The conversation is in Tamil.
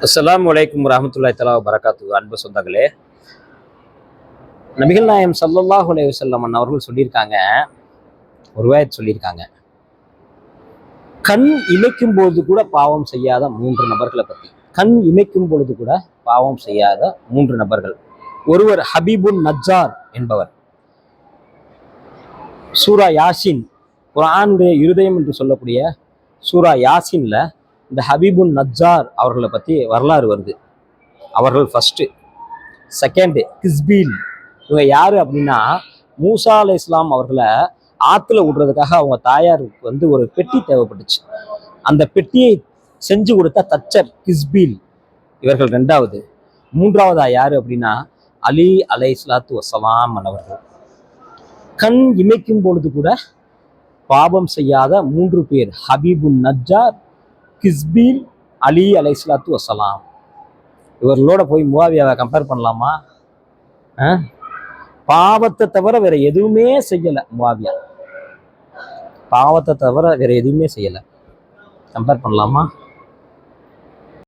அஸ்ஸலாமு அலைக்கும் வரஹ்மத்துல்லாஹி தஆலா வபரகாத்துஹு. அன்பு சொந்தங்களே, நபிகள் நாயகம் ஸல்லல்லாஹு அலைஹி வஸல்லம் அவர்கள் சொல்லியிருக்காங்க, ஒரு ரிவாயத் சொல்லியிருக்காங்க, கண் இமைக்கும் பொழுது கூட பாவம் செய்யாத 3 நபர்களை பற்றி. கண் இமைக்கும் பொழுது கூட பாவம் செய்யாத 3 நபர்கள். ஒருவர் ஹபீபுன் நஜ்ஜார் என்பவர். சூரா யாசின், குர்ஆனுடைய இருதயம் என்று சொல்லக்கூடிய சூரா யாசின்ல இந்த ஹபீபுன் நஜ்ஜார் அவர்களை பற்றி வரலாறு வருது. அவர்கள் ஃபர்ஸ்ட். செகண்ட் கிஸ்பீல். இவங்க யாரு அப்படின்னா, மூசா அலைஹிஸ்ஸலாம் அவர்களை ஆத்துல விடுறதுக்காக அவங்க தாயாருக்கு ஒரு பெட்டி தேவைப்பட்டுச்சு. அந்த பெட்டியை செஞ்சு கொடுத்த தச்சர் கிஸ்பீல். இவர்கள் 2வது. 3வதா யாரு அப்படின்னா, அலி அலைஹிஸ்ஸலாத்து வஸ்ஸலாம் அவர்கள். கண் இமைக்கும் பொழுது கூட பாவம் செய்யாத 3 பேர், ஹபீபுன் நஜ்ஜார், கிஸ்பீல், அலி அலைஹிஸ்ஸலாத்து வஸ்ஸலாம். இவர்களோட போய் முஆவியாவை கம்பேர் பண்ணலாமா? பாவத்தை தவிர வேற எதுவுமே செய்யல. முஆவியா பாவத்தை தவிர வேற எதுவுமே செய்யல. கம்பேர் பண்ணலாமா?